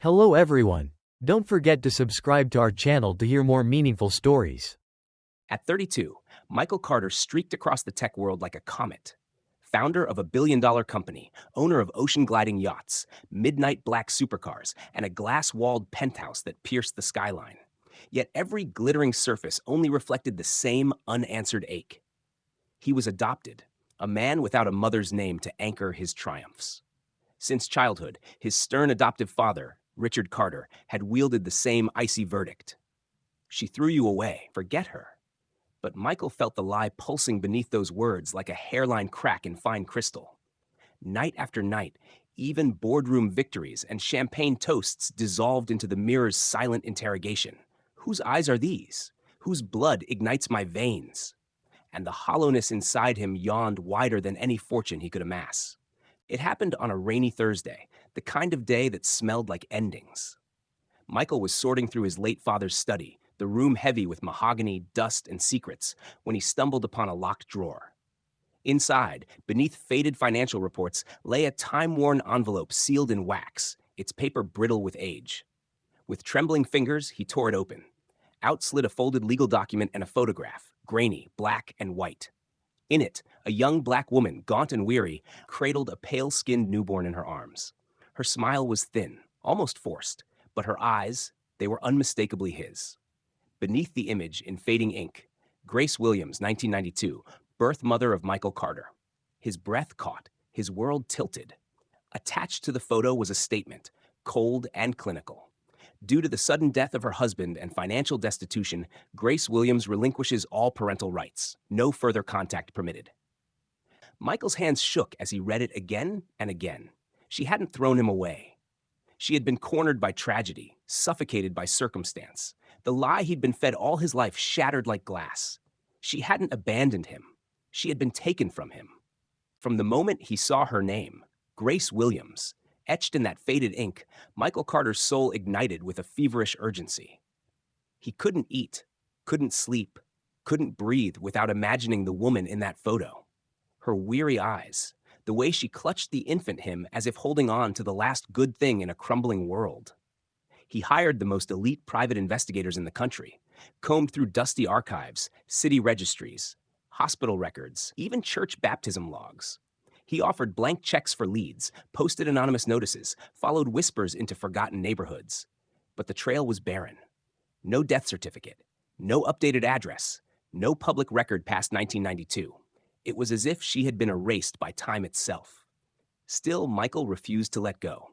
Hello everyone. Don't forget to subscribe to our channel to hear more meaningful stories. At 32, Michael Carter streaked across the tech world like a comet. Founder of a billion-dollar company, owner of ocean-gliding yachts, midnight black supercars, and a glass-walled penthouse that pierced the skyline. Yet every glittering surface only reflected the same unanswered ache. He was adopted, a man without a mother's name to anchor his triumphs. Since childhood, his stern adoptive father, Richard Carter, had wielded the same icy verdict. She threw you away, forget her. But Michael felt the lie pulsing beneath those words like a hairline crack in fine crystal. Night after night, even boardroom victories and champagne toasts dissolved into the mirror's silent interrogation. Whose eyes are these? Whose blood ignites my veins? And the hollowness inside him yawned wider than any fortune he could amass. It happened on a rainy Thursday, the kind of day that smelled like endings. Michael was sorting through his late father's study, the room heavy with mahogany, dust, and secrets, when he stumbled upon a locked drawer. Inside, beneath faded financial reports, lay a time-worn envelope sealed in wax, its paper brittle with age. With trembling fingers, he tore it open. Out slid a folded legal document and a photograph, grainy, black, and white. In it, a young black woman, gaunt and weary, cradled a pale-skinned newborn in her arms. Her smile was thin, almost forced, but her eyes, they were unmistakably his. Beneath the image, in fading ink, Grace Williams, 1992, birth mother of Michael Carter. His breath caught, his world tilted. Attached to the photo was a statement, cold and clinical. Due to the sudden death of her husband and financial destitution, Grace Williams relinquishes all parental rights. No further contact permitted. Michael's hands shook as he read it again and again. She hadn't thrown him away. She had been cornered by tragedy, suffocated by circumstance. The lie he'd been fed all his life shattered like glass. She hadn't abandoned him. She had been taken from him. From the moment he saw her name, Grace Williams, etched in that faded ink, Michael Carter's soul ignited with a feverish urgency. He couldn't eat, couldn't sleep, couldn't breathe without imagining the woman in that photo. Her weary eyes, the way she clutched the infant him as if holding on to the last good thing in a crumbling world. He hired the most elite private investigators in the country, combed through dusty archives, city registries, hospital records, even church baptism logs. He offered blank checks for leads, posted anonymous notices, followed whispers into forgotten neighborhoods. But the trail was barren. No death certificate, no updated address, no public record past 1992. It was as if she had been erased by time itself. Still, Michael refused to let go.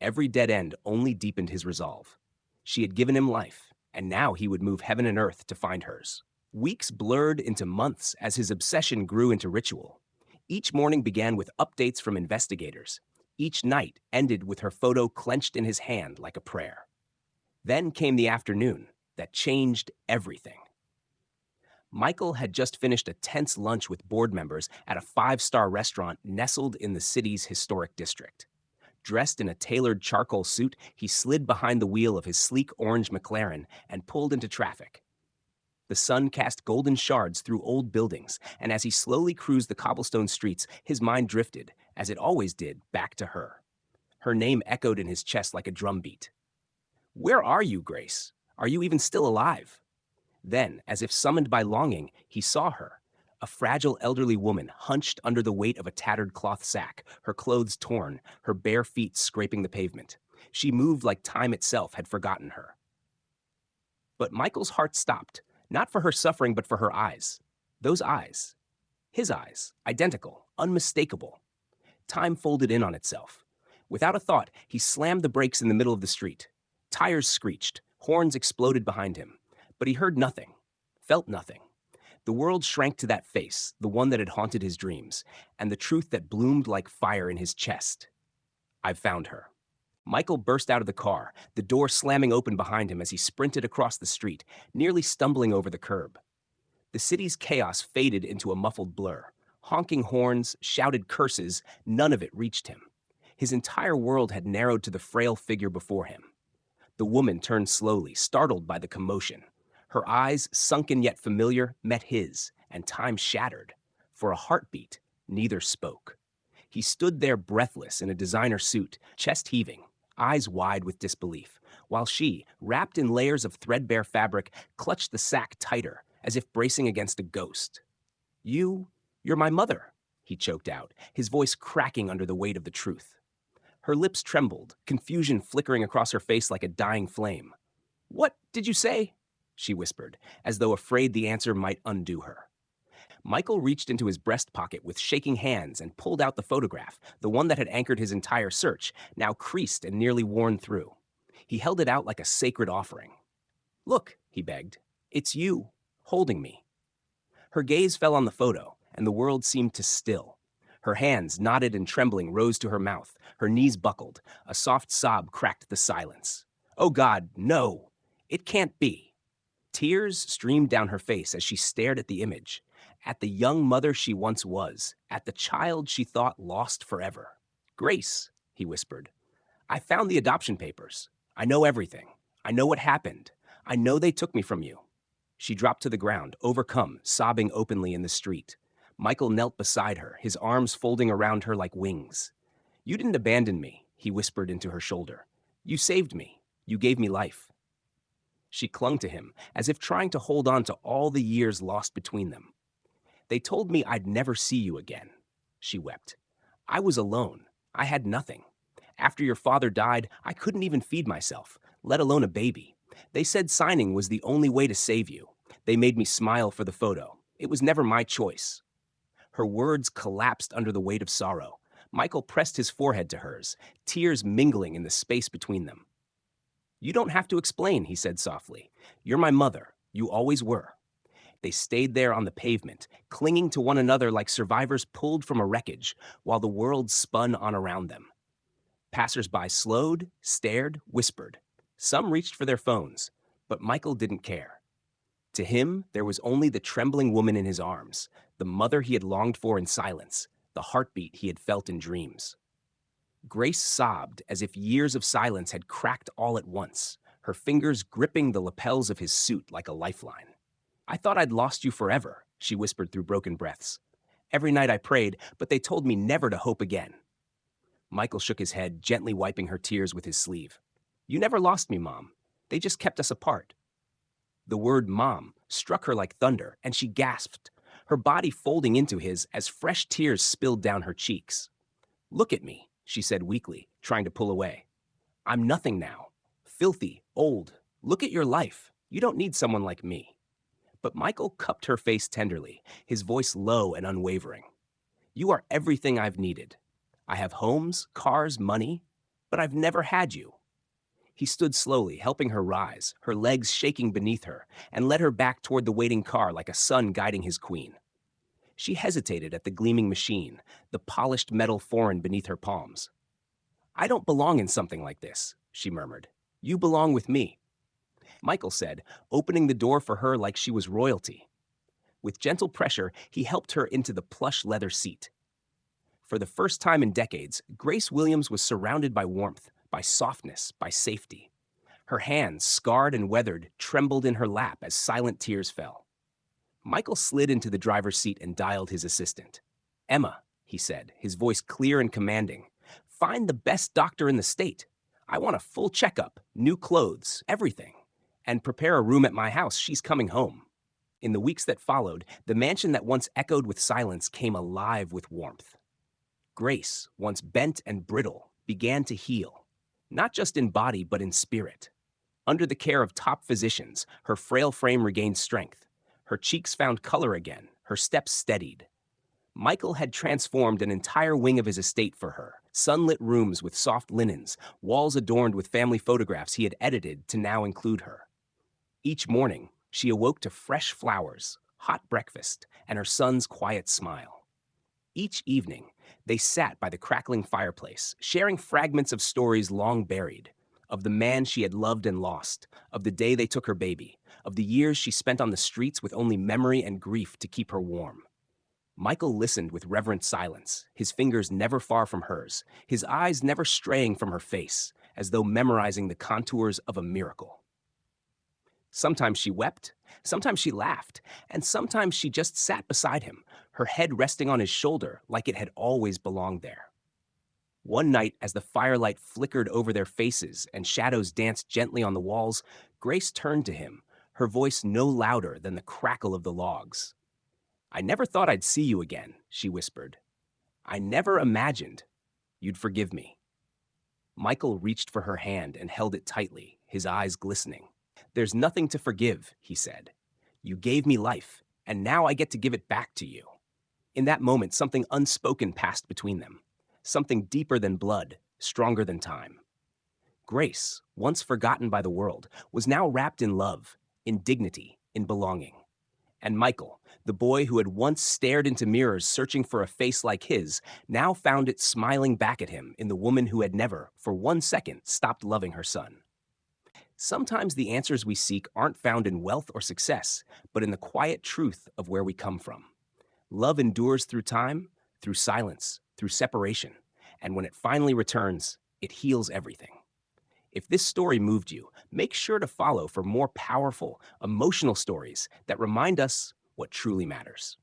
Every dead end only deepened his resolve. She had given him life, and now he would move heaven and earth to find hers. Weeks blurred into months as his obsession grew into ritual. Each morning began with updates from investigators. Each night ended with her photo clenched in his hand like a prayer. Then came the afternoon that changed everything. Michael had just finished a tense lunch with board members at a five-star restaurant nestled in the city's historic district. Dressed in a tailored charcoal suit, he slid behind the wheel of his sleek orange McLaren and pulled into traffic. The sun cast golden shards through old buildings, and as he slowly cruised the cobblestone streets, his mind drifted, as it always did, back to her. Her name echoed in his chest like a drumbeat. "Where are you, Grace? Are you even still alive?" Then, as if summoned by longing, he saw her, a fragile elderly woman hunched under the weight of a tattered cloth sack, her clothes torn, her bare feet scraping the pavement. She moved like time itself had forgotten her. But Michael's heart stopped. Not for her suffering, but for her eyes. Those eyes. His eyes. Identical. Unmistakable. Time folded in on itself. Without a thought, he slammed the brakes in the middle of the street. Tires screeched. Horns exploded behind him. But he heard nothing. Felt nothing. The world shrank to that face, the one that had haunted his dreams, and the truth that bloomed like fire in his chest. I've found her. Michael burst out of the car, the door slamming open behind him as he sprinted across the street, nearly stumbling over the curb. The city's chaos faded into a muffled blur. Honking horns, shouted curses, none of it reached him. His entire world had narrowed to the frail figure before him. The woman turned slowly, startled by the commotion. Her eyes, sunken yet familiar, met his, and time shattered. For a heartbeat, neither spoke. He stood there breathless in a designer suit, chest heaving, eyes wide with disbelief, while she, wrapped in layers of threadbare fabric, clutched the sack tighter, as if bracing against a ghost. You're my mother, he choked out, his voice cracking under the weight of the truth. Her lips trembled, confusion flickering across her face like a dying flame. What did you say? She whispered, as though afraid the answer might undo her. Michael reached into his breast pocket with shaking hands and pulled out the photograph, the one that had anchored his entire search, now creased and nearly worn through. He held it out like a sacred offering. Look, he begged. It's you, holding me. Her gaze fell on the photo, and the world seemed to still. Her hands, knotted and trembling, rose to her mouth. Her knees buckled. A soft sob cracked the silence. Oh God, no! It can't be. Tears streamed down her face as she stared at the image, at the young mother she once was, at the child she thought lost forever. Grace, he whispered, I found the adoption papers. I know everything. I know what happened. I know they took me from you. She dropped to the ground, overcome, sobbing openly in the street. Michael knelt beside her, his arms folding around her like wings. You didn't abandon me, he whispered into her shoulder. You saved me. You gave me life. She clung to him, as if trying to hold on to all the years lost between them. They told me I'd never see you again, she wept. I was alone. I had nothing. After your father died, I couldn't even feed myself, let alone a baby. They said signing was the only way to save you. They made me smile for the photo. It was never my choice. Her words collapsed under the weight of sorrow. Michael pressed his forehead to hers, tears mingling in the space between them. You don't have to explain, he said softly. You're my mother. You always were. They stayed there on the pavement, clinging to one another like survivors pulled from a wreckage, while the world spun on around them. Passers-by slowed, stared, whispered. Some reached for their phones, but Michael didn't care. To him, there was only the trembling woman in his arms, the mother he had longed for in silence, the heartbeat he had felt in dreams. Grace sobbed as if years of silence had cracked all at once, her fingers gripping the lapels of his suit like a lifeline. I thought I'd lost you forever, she whispered through broken breaths. Every night I prayed, but they told me never to hope again. Michael shook his head, gently wiping her tears with his sleeve. You never lost me, Mom. They just kept us apart. The word Mom struck her like thunder, and she gasped, her body folding into his as fresh tears spilled down her cheeks. Look at me, she said weakly, trying to pull away. I'm nothing now. Filthy, old. Look at your life. You don't need someone like me. But Michael cupped her face tenderly, his voice low and unwavering. You are everything I've needed. I have homes, cars, money, but I've never had you. He stood slowly, helping her rise, her legs shaking beneath her, and led her back toward the waiting car like a son guiding his queen. She hesitated at the gleaming machine, the polished metal foreign beneath her palms. I don't belong in something like this, she murmured. You belong with me. Michael said, opening the door for her like she was royalty. With gentle pressure, he helped her into the plush leather seat. For the first time in decades, Grace Williams was surrounded by warmth, by softness, by safety. Her hands, scarred and weathered, trembled in her lap as silent tears fell. Michael slid into the driver's seat and dialed his assistant. Emma, he said, his voice clear and commanding. Find the best doctor in the state. I want a full checkup, new clothes, everything. And prepare a room at my house. She's coming home. In the weeks that followed, the mansion that once echoed with silence came alive with warmth. Grace, once bent and brittle, began to heal, not just in body but in spirit. Under the care of top physicians, her frail frame regained strength. Her cheeks found color again, her steps steadied. Michael had transformed an entire wing of his estate for her, sunlit rooms with soft linens, walls adorned with family photographs he had edited to now include her. Each morning, she awoke to fresh flowers, hot breakfast, and her son's quiet smile. Each evening, they sat by the crackling fireplace, sharing fragments of stories long buried, of the man she had loved and lost, of the day they took her baby, of the years she spent on the streets with only memory and grief to keep her warm. Michael listened with reverent silence, his fingers never far from hers, his eyes never straying from her face, as though memorizing the contours of a miracle. Sometimes she wept, sometimes she laughed, and sometimes she just sat beside him, her head resting on his shoulder like it had always belonged there. One night, as the firelight flickered over their faces and shadows danced gently on the walls, Grace turned to him, her voice no louder than the crackle of the logs. "I never thought I'd see you again," she whispered. "I never imagined you'd forgive me." Michael reached for her hand and held it tightly, his eyes glistening. "There's nothing to forgive," he said. "You gave me life, and now I get to give it back to you." In that moment, something unspoken passed between them, something deeper than blood, stronger than time. Grace, once forgotten by the world, was now wrapped in love, in dignity, in belonging. And Michael, the boy who had once stared into mirrors searching for a face like his, now found it smiling back at him in the woman who had never, for 1 second, stopped loving her son. Sometimes the answers we seek aren't found in wealth or success, but in the quiet truth of where we come from. Love endures through time, through silence, through separation, and when it finally returns, it heals everything. If this story moved you, make sure to follow for more powerful, emotional stories that remind us what truly matters.